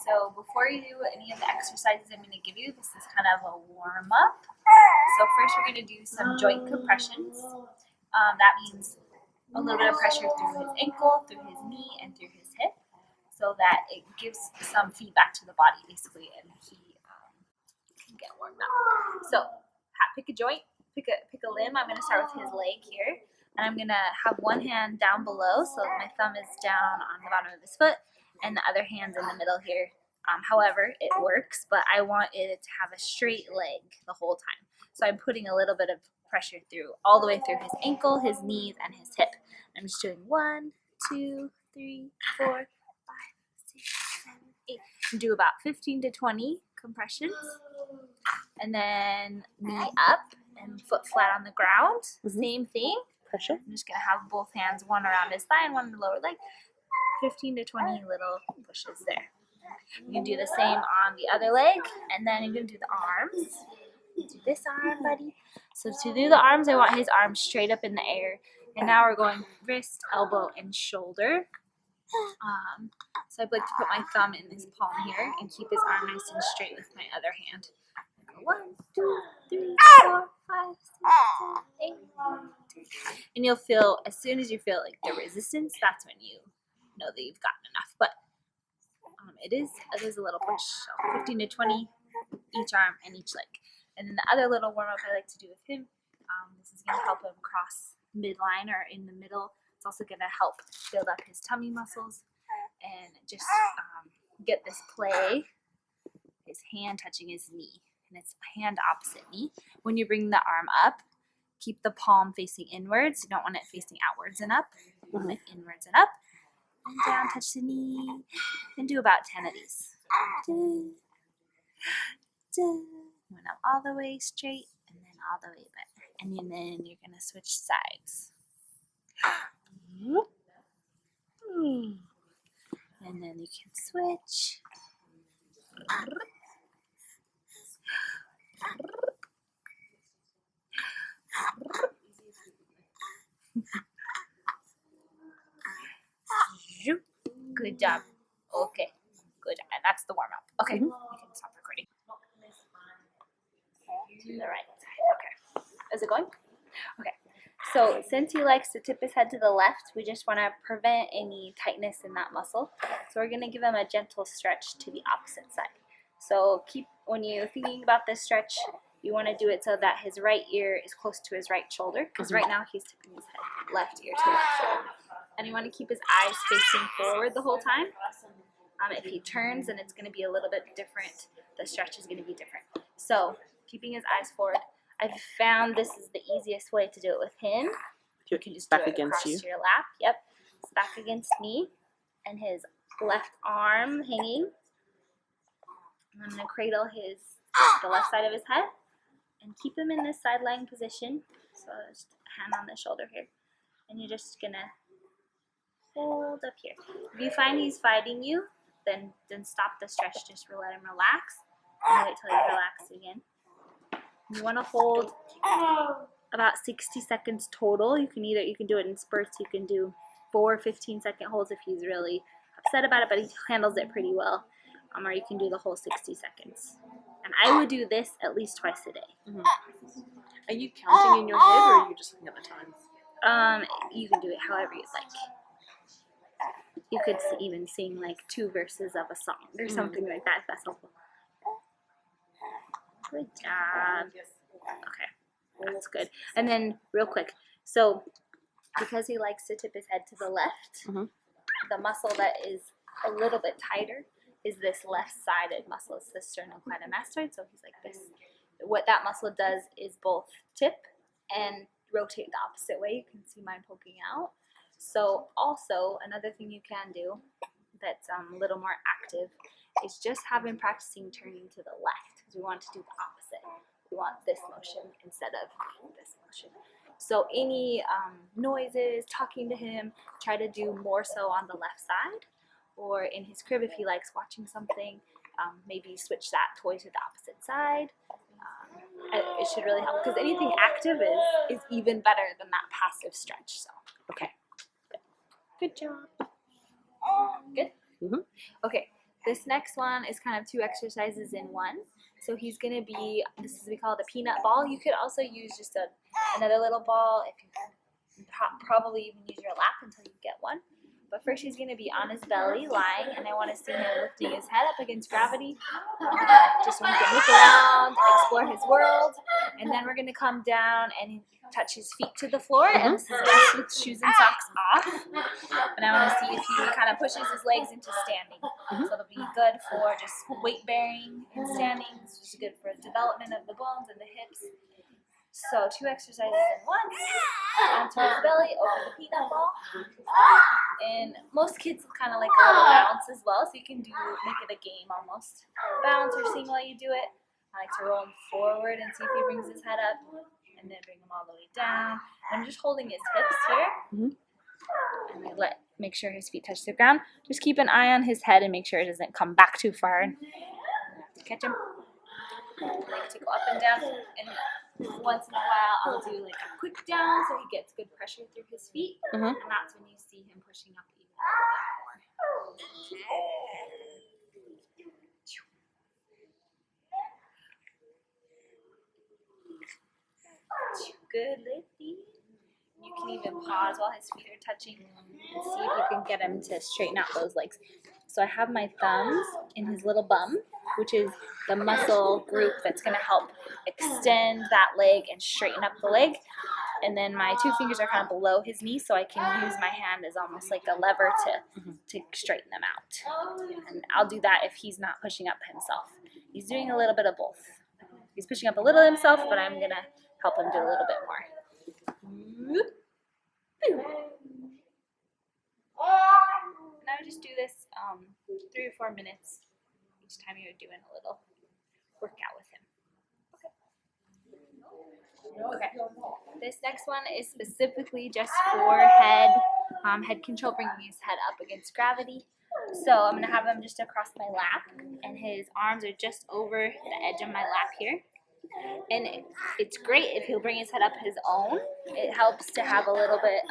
So before you do any of the exercises I'm going to give you, this is kind of a warm-up. So first we're going to do some joint compressions. That means a little bit of pressure through his ankle, through his knee, and through his hip, so that it gives some feedback to the body, basically, and he can get warmed up. So pick a joint, pick a limb. I'm going to start with his leg here, and I'm going to have one hand down below, so my thumb is down on the bottom of his foot, and the other hand's in the middle here. However, it works, but I want it to have a straight leg the whole time. So I'm putting a little bit of pressure through, all the way through his ankle, his knees, and his hip. I'm just doing 1, 2, 3, 4, 5, 6, 7, 8. And do about 15 to 20 compressions. And then knee up and foot flat on the ground. Same thing. Pressure. I'm just going to have both hands, one around his thigh and one on the lower leg. 15 to 20 little pushes there. You can do the same on the other leg, and then you're going to do the arms. Do this arm, buddy. So to do the arms, I want his arms straight up in the air. And now we're going wrist, elbow, and shoulder. So I'd like to put my thumb in his palm here and keep his arm nice and straight with my other hand. 1, 2, 3, 4, 5, 6, 7, 8, 1, 2, 3. And you'll feel, as soon as you feel like the resistance, that's when you know that you've gotten enough. But it is a little push. So 15 to 20 each arm and each leg. And then the other little warm-up I like to do with him, this is going to help him cross midline or in the middle. It's also going to help build up his tummy muscles and just get this play, his hand touching his knee. And it's hand opposite knee. When you bring the arm up, keep the palm facing inwards. You don't want it facing outwards and up. You want it inwards and up. And down, touch the knee. And do about 10 of these. Went up all the way straight, and then all the way back. And then you're going to switch sides. And then you can switch. Good job. Okay. Good. And that's the warm-up. Okay. You can stop recording. To the right side. Okay. Is it going? Okay. So since he likes to tip his head to the left, we just want to prevent any tightness in that muscle. So we're going to give him a gentle stretch to the opposite side. So when you're thinking about this stretch, you want to do it so that his right ear is close to his right shoulder, because right now he's tipping his head left ear to left shoulder. And you want to keep his eyes facing forward the whole time. If he turns, then it's going to be a little bit different. The stretch is going to be different. So keeping his eyes forward. I've found this is the easiest way to do it with him. You can just back against you. Your lap. Yep. It's back against me. And his left arm hanging. And I'm going to cradle the left side of his head. And keep him in this side lying position. So just hand on the shoulder here. And you're just going to hold up here. If you find he's fighting you, then stop the stretch. Just let him relax. And wait till he relaxes again. You want to hold about 60 seconds total. You can do it in spurts. You can do 4 15-second holds if he's really upset about it, but he handles it pretty well. Or you can do the whole 60 seconds. And I would do this at least twice a day. Are you counting in your head, or are you just looking at the time? You can do it however you'd like. You could even sing like 2 verses of a song or something like that if that's helpful. Good job. Okay, that's good. And then real quick, so because he likes to tip his head to the left, the muscle that is a little bit tighter is this left-sided muscle. It's the sternocleidomastoid, so he's like this. What that muscle does is both tip and rotate the opposite way. You can see mine poking out. So also, another thing you can do that's a little more active is just have him practicing turning to the left, because we want to do the opposite. We want this motion instead of this motion. So any noises, talking to him, try to do more so on the left side, or in his crib if he likes watching something, maybe switch that toy to the opposite side. It should really help, because anything active is even better than that passive stretch. So okay. Good job. Good? Mm-hmm. Okay, This next one is kind of 2 exercises in one. So he's gonna be, we call it a peanut ball. You could also use just another little ball if you probably even use your lap until you get one. But first he's gonna be on his belly, lying, and I want to see him lifting his head up against gravity, just so he can look around, explore his world. And then we're gonna come down and touch his feet to the floor, and this is best with shoes and socks off. And I want to see if he kind of pushes his legs into standing. So it'll be good for just weight bearing and standing, which is good for development of the bones and the hips. So 2 exercises in one. Onto his belly, over the peanut ball. And most kids kind of like a little bounce as well, so you can make it a game almost. Bounce or sing while you do it. I like to roll him forward and see if he brings his head up. And then bring him all the way down. I'm just holding his hips here. And I make sure his feet touch the ground. Just keep an eye on his head and make sure it doesn't come back too far. And catch him. I like to go up and down. And once in a while, I'll do like a quick down so he gets good pressure through his feet. And that's when you see him pushing up even a little bit more. Good lifting. You can even pause while his feet are touching and see if you can get him to straighten out those legs. So I have my thumbs in his little bum, which is the muscle group that's going to help extend that leg and straighten up the leg. And then my 2 fingers are kind of below his knee, so I can use my hand as almost like a lever to straighten them out. And I'll do that if he's not pushing up himself. He's doing a little bit of both. He's pushing up a little himself, but I'm going to help him do a little bit more. And I would just do this 3 or 4 minutes each time you're doing a little workout with him. Okay. This next one is specifically just for head control, bringing his head up against gravity. So I'm going to have him just across my lap, and his arms are just over the edge of my lap here. And it's great if he'll bring his head up his own. It helps to have a little bit,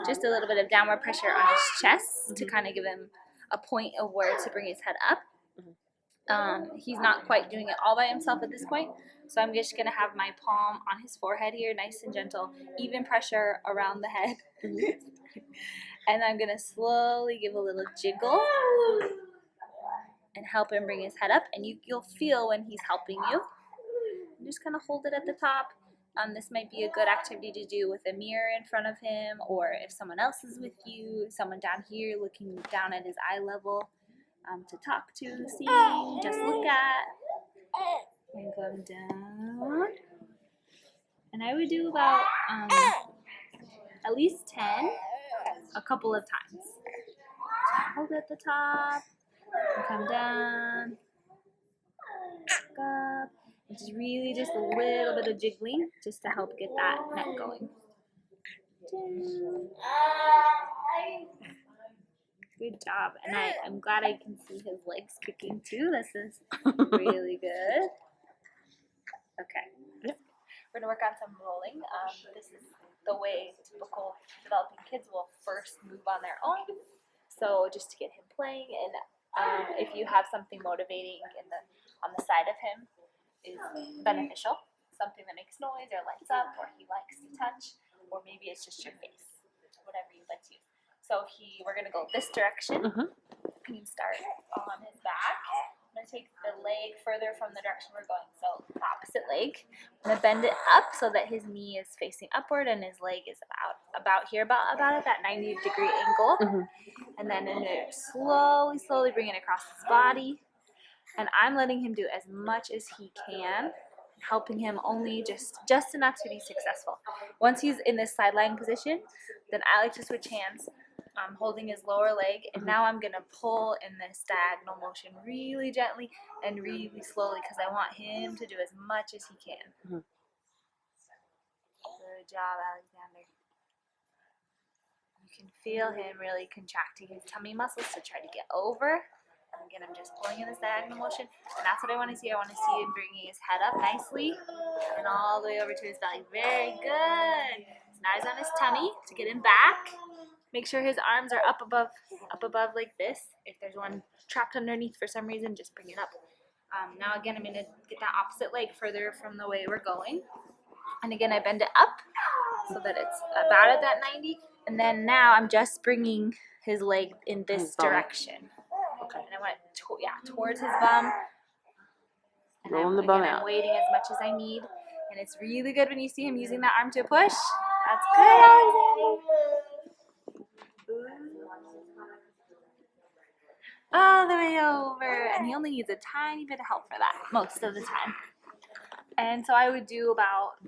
just a little bit of downward pressure on his chest to kind of give him a point of where to bring his head up. He's not quite doing it all by himself at this point, so I'm just going to have my palm on his forehead here, nice and gentle, even pressure around the head. And I'm going to slowly give a little jiggle and help him bring his head up, and you'll feel when he's helping you. Just kind of hold it at the top. This might be a good activity to do with a mirror in front of him, or if someone else is with you, someone down here looking down at his eye level, to talk to, see, just look at, and come down. And I would do about at least 10 a couple of times. So hold it at the top, and come down, back up. It's really just a little bit of jiggling just to help get that neck going. Good job. And I'm glad I can see his legs kicking too. This is really good. Okay. We're going to work on some rolling. This is the way typical developing kids will first move on their own. So just to get him playing, and if you have something motivating on the side of him, is beneficial. Something that makes noise or lights up, or he likes to touch, or maybe it's just your face, whatever you'd like to use. So we're going to go this direction. You can start on his back. I'm going to take the leg further from the direction we're going, so the opposite leg. I'm going to bend it up so that his knee is facing upward and his leg is about here, about at that 90-degree angle. And then I'm going to slowly bring it across his body. And I'm letting him do as much as he can, helping him only just enough to be successful. Once he's in this sideline position, then I like to switch hands. I'm holding his lower leg, and now I'm going to pull in this diagonal motion really gently and really slowly, because I want him to do as much as he can. Good job, Alexander. You can feel him really contracting his tummy muscles to try to get over. And again, I'm just pulling in this diagonal motion, and that's what I want to see. I want to see him bringing his head up nicely and all the way over to his belly. Very good. So now he's on his tummy to get him back. Make sure his arms are up above like this. If there's one trapped underneath for some reason, just bring it up. Now again, I'm going to get that opposite leg further from the way we're going. And again, I bend it up so that it's about at that 90. And then now I'm just bringing his leg in this direction. Okay. And I want it towards his bum. And Rolling the bum I'm out. waiting as much as I need. And it's really good when you see him using that arm to push. That's good, Alexander. All the way over. And he only needs a tiny bit of help for that most of the time. And so I would do about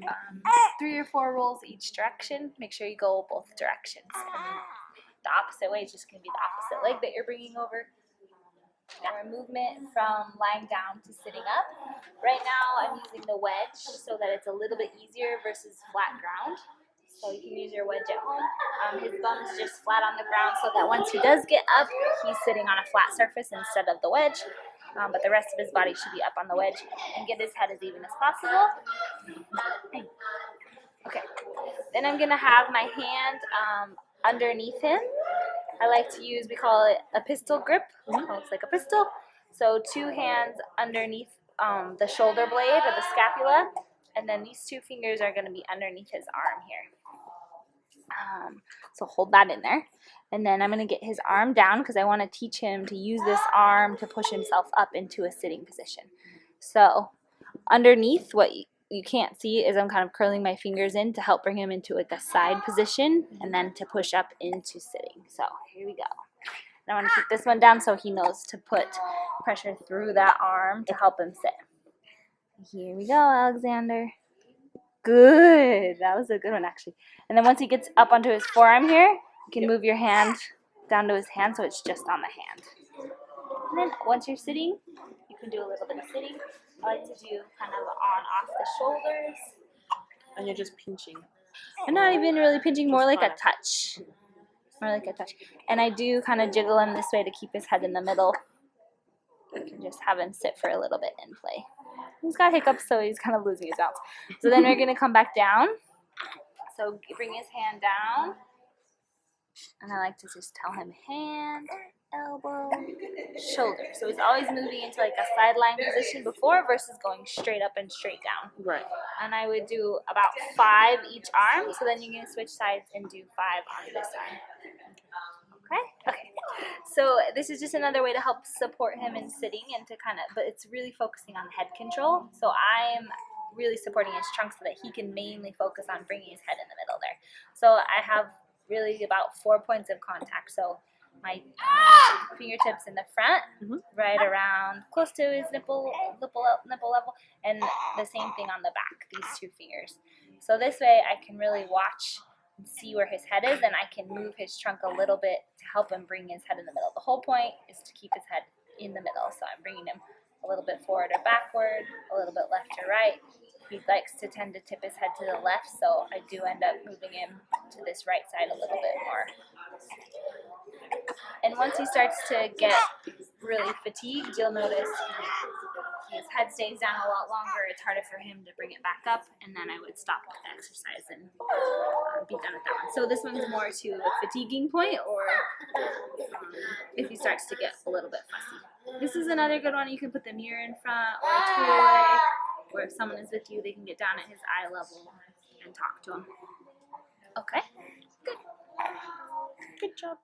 3 or 4 rolls each direction. Make sure you go both directions. The opposite way is just going to be the opposite leg that you're bringing over. Now our movement from lying down to sitting up. Right now I'm using the wedge so that it's a little bit easier versus flat ground. So you can use your wedge at home. His bum's just flat on the ground so that once he does get up, he's sitting on a flat surface instead of the wedge. But the rest of his body should be up on the wedge and get his head as even as possible. Okay. Then I'm going to have my hand underneath him. I like to use, we call it a pistol grip. It looks like a pistol. So 2 hands underneath the shoulder blade or the scapula. And then these 2 fingers are going to be underneath his arm here. So hold that in there. And then I'm going to get his arm down because I want to teach him to use this arm to push himself up into a sitting position. So underneath, what you can't see is I'm kind of curling my fingers in to help bring him into like a side position and then to push up into sitting. So here we go. And I want to keep this one down so he knows to put pressure through that arm to help him sit. Here we go, Alexander. Good. That was a good one, actually. And then once he gets up onto his forearm here, you can move your hand down to his hand so it's just on the hand. And then once you're sitting, you can do a little bit of sitting. I like to do kind of on-off the shoulders. And you're just pinching. I'm not even really pinching, more like a touch. More like a touch. And I do kind of jiggle him this way to keep his head in the middle. You can just have him sit for a little bit and play. He's got hiccups, so he's kind of losing his balance. So then we're going to come back down. So bring his hand down. And I like to just tell him hand, elbow, shoulder. So he's always moving into like a sideline position before versus going straight up and straight down. Right. And I would do about 5 each arm. So then you're going to switch sides and do 5 on this arm. Okay? Okay. So this is just another way to help support him in sitting and to kind of, but it's really focusing on head control. So I'm really supporting his trunk so that he can mainly focus on bringing his head in the middle there. So I have really about 4 points of contact. So my fingertips in the front, right around close to his nipple level, and the same thing on the back, these 2 fingers. So this way I can really watch and see where his head is, and I can move his trunk a little bit to help him bring his head in the middle. The whole point is to keep his head in the middle. So I'm bringing him a little bit forward or backward, a little bit left or right. He likes to tend to tip his head to the left, so I do end up moving him to this right side a little bit more. And once he starts to get really fatigued, you'll notice his head stays down a lot longer. It's harder for him to bring it back up, and then I would stop the exercise and be done with that one. So this one's more to a fatiguing point, or if he starts to get a little bit fussy. This is another good one. You can put the mirror in front or a toy, or if someone is with you, they can get down at his eye level and talk to him. Okay, good. Good job.